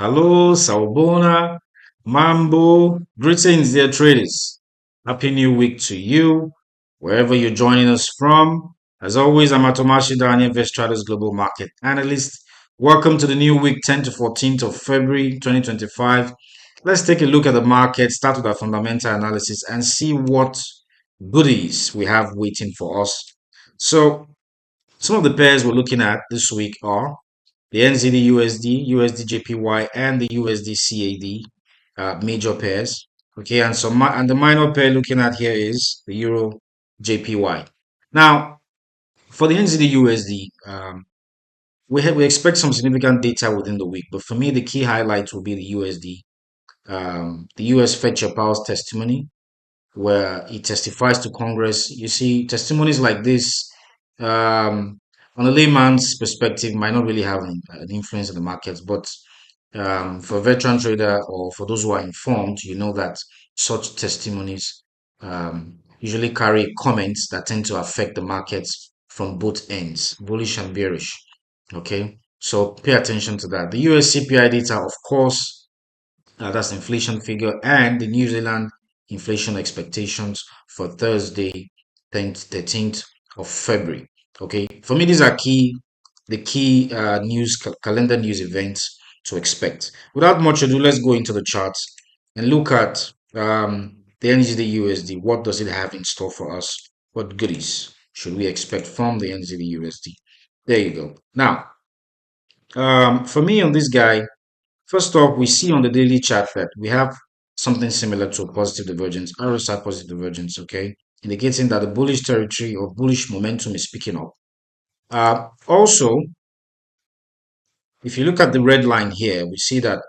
Hello, Sawubona, Mambo. Greetings, dear traders. Happy New Week to you, wherever you're joining us from. As always, I'm Atomashi Daniel, Invest Traders Global Market Analyst. Welcome to the new week, 10th to 14th of February 2025. Let's take a look at the market, start with our fundamental analysis, and see what goodies we have waiting for us. So, some of the pairs we're looking at this week are the NZD USD, USD JPY, and the USD CAD major pairs. Okay, and the minor pair looking at here is the Euro JPY. Now, for the NZD USD, we expect some significant data within the week, but for me, the key highlights will be the USD, the US Fed Chair Powell's testimony, where he testifies to Congress. You see, testimonies like this, on a layman's perspective, might not really have an influence in the markets, but for a veteran trader or for those who are informed, you know that such testimonies usually carry comments that tend to affect the markets from both ends, bullish and bearish. Okay, so pay attention to that. The US CPI data, of course, that's the inflation figure, and the New Zealand inflation expectations for Thursday, 13th of February. Okay, for me, these are the key calendar news events to expect. Without much ado, let's go into the charts and look at the NZD USD. What does it have in store for us? What goodies should we expect from the NZD USD? There you go. Now, for me on this guy, first off, we see on the daily chart that we have something similar to a positive divergence, RSI positive divergence, okay, indicating that the bullish territory or bullish momentum is picking up. Also, if you look at the red line here, we see that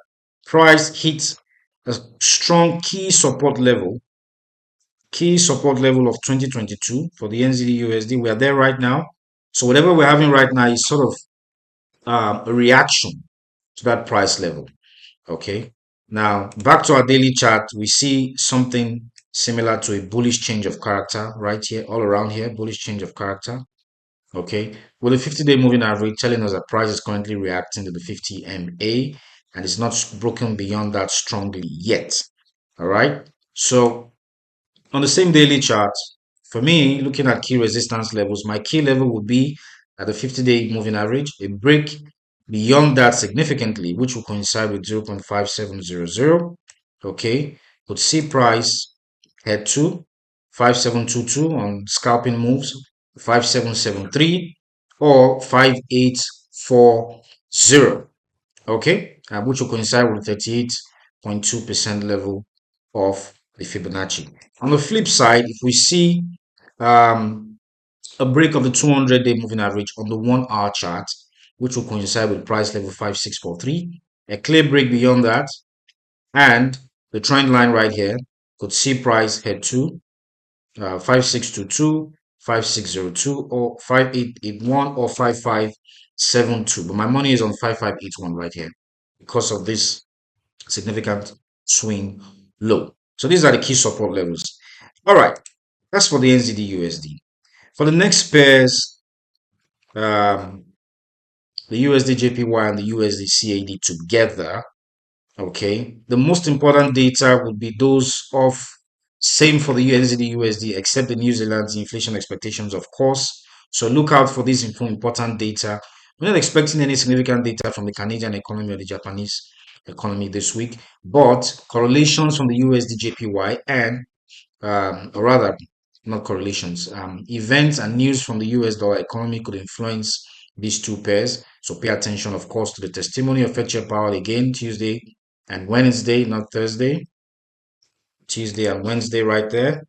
price hits a strong key support level of 2022 for the NZD USD. We are there right now. So whatever we're having right now is sort of a reaction to that price level. Okay. Now, back to our daily chart, we see something similar to a bullish change of character right here, all around here, bullish change of character. Okay. With the 50-day moving average telling us that price is currently reacting to the 50 MA and it's not broken beyond that strongly yet. All right. So, on the same daily chart, for me, looking at key resistance levels, my key level would be at the 50-day moving average, a break beyond that significantly, which will coincide with 0.5700. Okay, could see price head to 5722 on scalping moves, 5773 or 5840. Okay, which will coincide with 38.2% level of the Fibonacci. On the flip side, if we see um, a break of the 200-day moving average on the 1 hour chart, which will coincide with price level 5643, a clear break beyond that, and the trend line right here could see price head to 5622, 5602, or 5881 or 5572. But my money is on 5581 right here because of this significant swing low. So these are the key support levels. All right, that's for the NZD USD. For the next pairs, the USD JPY and the USD CAD together, okay, the most important data would be those of same for the NZD USD, except the New Zealand's inflation expectations, of course. So look out for these important data. We're not expecting any significant data from the Canadian economy or the Japanese economy this week, but correlations from the USD JPY and or rather, not correlations, events and news from the US dollar economy could influence these two pairs. So pay attention, of course, to the testimony of Fed Chair Powell again Tuesday and Wednesday, not Thursday. Tuesday and Wednesday, right there.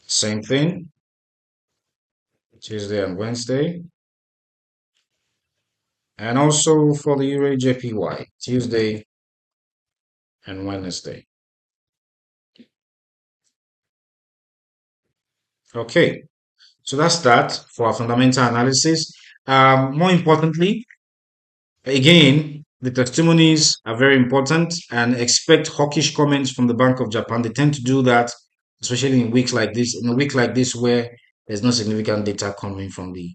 Same thing. Tuesday and Wednesday. And also for the Euro JPY, Tuesday and Wednesday. Okay. So that's that for our fundamental analysis. More importantly, again, the testimonies are very important and expect hawkish comments from the Bank of Japan. They tend to do that, especially in weeks like this, in a week like this where there's no significant data coming from the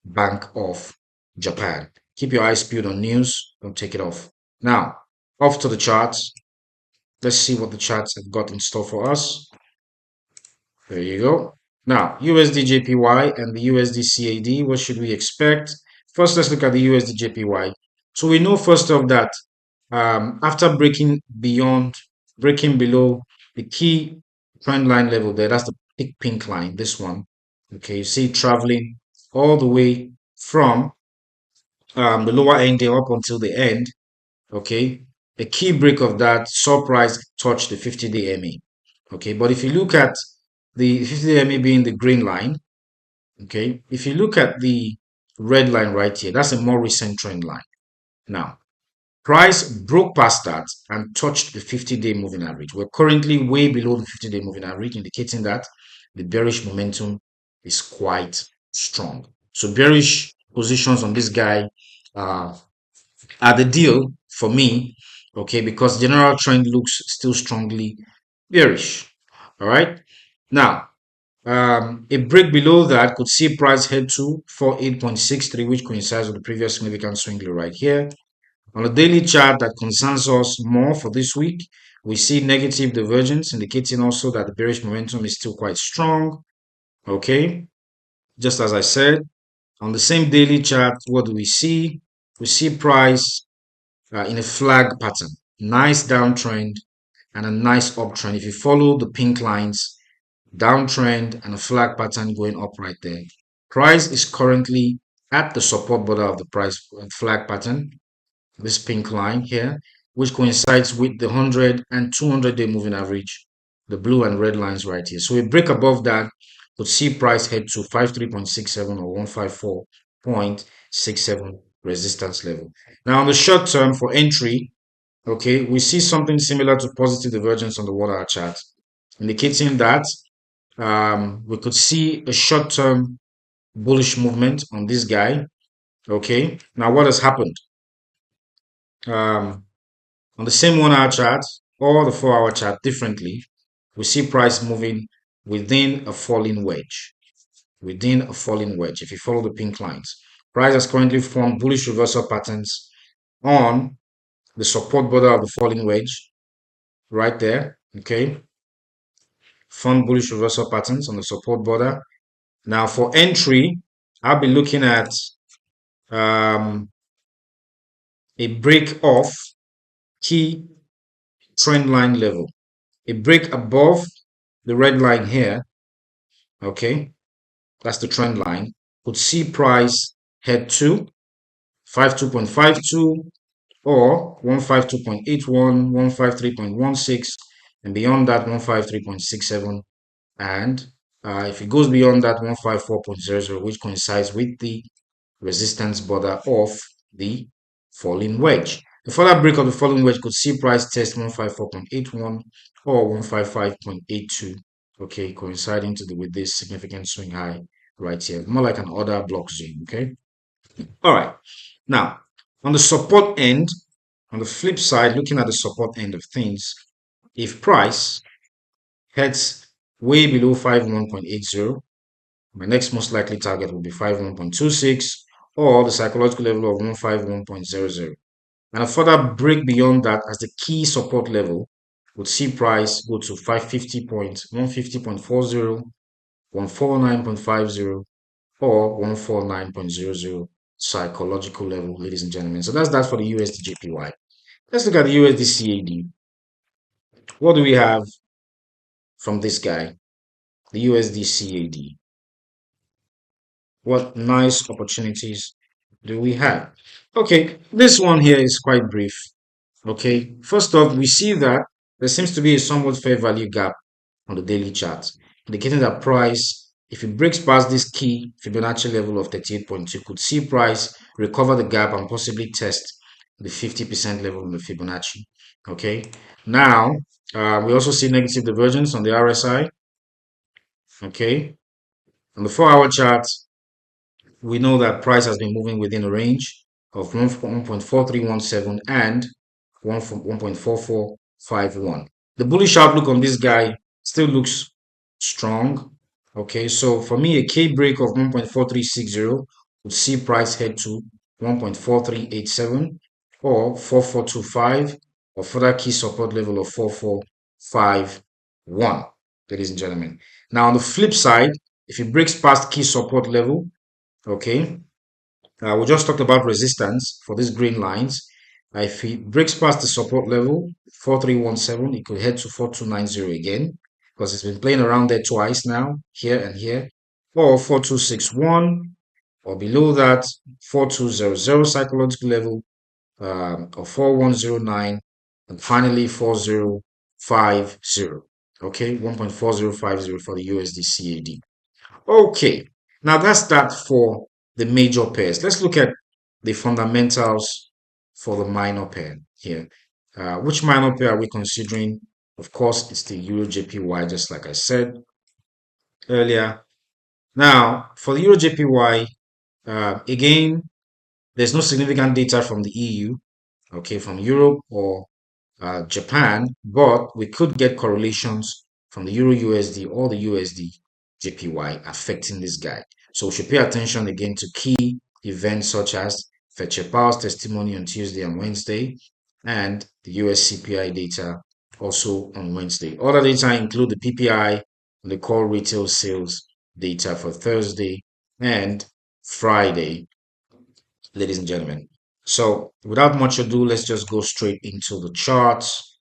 Bank of Japan. Keep your eyes peeled on news. Don't take it off. Now, off to the charts. Let's see what the charts have got in store for us. There you go. Now, USD JPY and the USD CAD, what should we expect? First, let's look at the USD JPY. So we know first off that after breaking below the key trend line level there, that's the pink line, this one. Okay, you see it traveling all the way from the lower end there up until the end. Okay, a key break of that saw price touch the 50-day MA. Okay, but if you look at the 50-day MA being the green line, okay, if you look at the red line right here, that's a more recent trend line. Now, price broke past that and touched the 50-day moving average. We're currently way below the 50-day moving average, indicating that the bearish momentum is quite strong. So bearish positions on this guy are the deal for me, okay, because general trend looks still strongly bearish. All right. Now, a break below that could see price head to 48.63, which coincides with the previous significant swing low right here. On the daily chart that concerns us more for this week, we see negative divergence, indicating also that the bearish momentum is still quite strong. Okay, just as I said, on the same daily chart, what do we see? We see price in a flag pattern, nice downtrend and a nice uptrend. If you follow the pink lines, downtrend and a flag pattern going up right there. Price is currently at the support border of the price flag pattern, this pink line here, which coincides with the 100 and 200-day moving average, the blue and red lines right here. So a break above that would see price head to 53.67 or 154.67 resistance level. Now on the short term for entry, okay, we see something similar to positive divergence on the 1 hour chart, indicating that we could see a short-term bullish movement on this guy. Okay, now what has happened? On the same 1 hour chart or the 4 hour chart differently, we see price moving within a falling wedge. Within a falling wedge, if you follow the pink lines, price has currently formed bullish reversal patterns on the support border of the falling wedge right there. Okay, formed bullish reversal patterns on the support border. Now for entry, I'll be looking at a break off key trend line level, a break above the red line here. Okay, that's the trend line. Could see price head to 52.52 or 152.81, 153.16, and beyond that 153.67. And if it goes beyond that 154.00, which coincides with the resistance border of the falling wedge. The further break of the falling wedge could see price test 154.81 or 155.82. Okay, coinciding with this significant swing high right here, more like an order block zone. Okay, all right. Now, on the support end, on the flip side, looking at the support end of things, if price heads way below 51.80, my next most likely target will be 51.26 or the psychological level of 151.00. And a further break beyond that as the key support level would see price go to 150.40, 149.50, or 149.00 psychological level, ladies and gentlemen. So that's that for the USD JPY. Let's look at the USD CAD. What do we have from this guy? The USD CAD. What nice opportunities do we have? Okay, this one here is quite brief. Okay, first off, we see that there seems to be a somewhat fair value gap on the daily chart, indicating that price, if it breaks past this key Fibonacci level of 38.2, could see price recover the gap and possibly test the 50% level in the Fibonacci. Okay, now we also see negative divergence on the RSI. Okay, on the 4 hour chart, we know that price has been moving within a range of 1.4317 and 1.4451. The bullish outlook on this guy still looks strong. Okay, so for me, a K break of 1.4360 would see price head to 1.4387 or 4425, or further key support level of 4451, ladies and gentlemen. Now on the flip side, if it breaks past key support level, okay, we just talked about resistance for these green lines. If it breaks past the support level 4317, it could head to 4290 again, because it's been playing around there twice now, here and here, or 4261, or below that 4200 psychological level, or 4109, and finally 4050. Okay, 1.4050 for the USD CAD. Okay, now that's that for the major pairs. Let's look at the fundamentals for the minor pair here. Which minor pair are we considering? Of course, it's the Euro JPY, just like I said earlier. Now, for the Euro JPY, again, there's no significant data from the EU, okay, from Europe or Japan, but we could get correlations from the Euro USD or the USD JPY affecting this guy. So we should pay attention again to key events such as Fetcher Powell's testimony on Tuesday and Wednesday, and the US CPI data also on Wednesday. Other data include the PPI and the core retail sales data for Thursday and Friday, ladies and gentlemen. So without much ado, let's just go straight into the charts.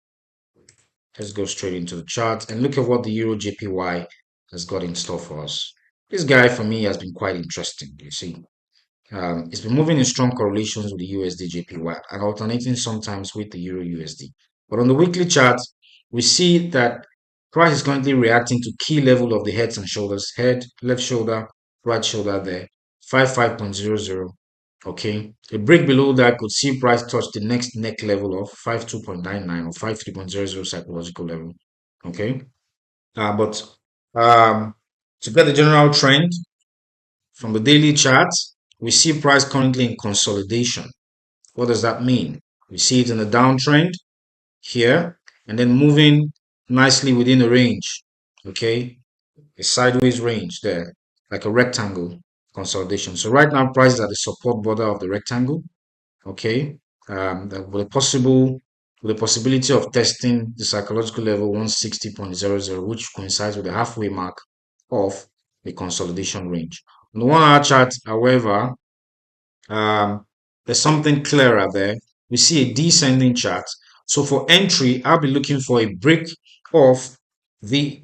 Let's go straight into the charts and look at what the Euro JPY has got in store for us. This guy for me has been quite interesting. You see, it's been moving in strong correlations with the USD JPY and alternating sometimes with the Euro USD. But on the weekly chart, we see that price is currently reacting to key level of the heads and shoulders. Head, left shoulder, right shoulder there, 55.00. Okay, a break below that could see price touch the next neck level of 52.99 or 53.00 psychological level. Okay, but to get the general trend from the daily chart, we see price currently in consolidation. What does that mean? We see it in a downtrend here and then moving nicely within a range. Okay, a sideways range there, like a rectangle consolidation. So right now, price is at the support border of the rectangle. Okay, with a possibility of testing the psychological level 160.00, which coincides with the halfway mark of the consolidation range. On the 1 hour chart, however, um, there's something clearer there. We see a descending chart. So for entry, I'll be looking for a break of the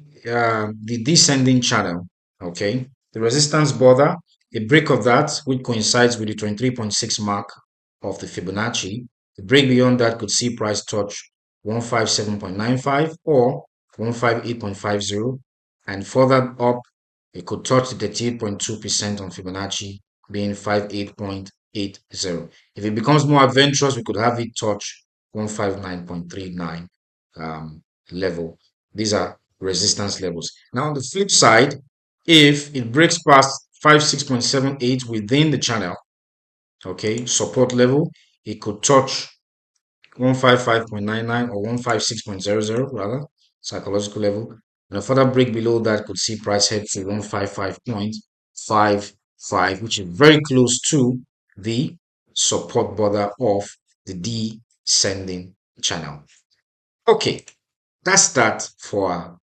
descending channel. Okay, the resistance border, a break of that, which coincides with the 23.6 mark of the Fibonacci. The break beyond that could see price touch 157.95 or 158.50, and further up, it could touch the 38.2% on Fibonacci, being 58.80. If it becomes more adventurous, we could have it touch 159.39 level. These are resistance levels. Now on the flip side, if it breaks past 56.78 within the channel, okay, support level, it could touch 155.99 or 156.00 rather, psychological level. And a further break below that could see price head to 155.55, which is very close to the support border of the descending channel. Okay, that's that for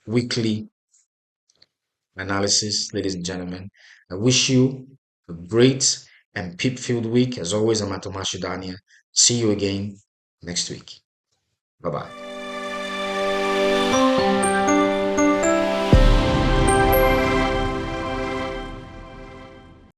weekly analysis, ladies and gentlemen. I wish you a great and peep-filled week. As always, I'm Atomashi Dania. See you again next week. Bye-bye.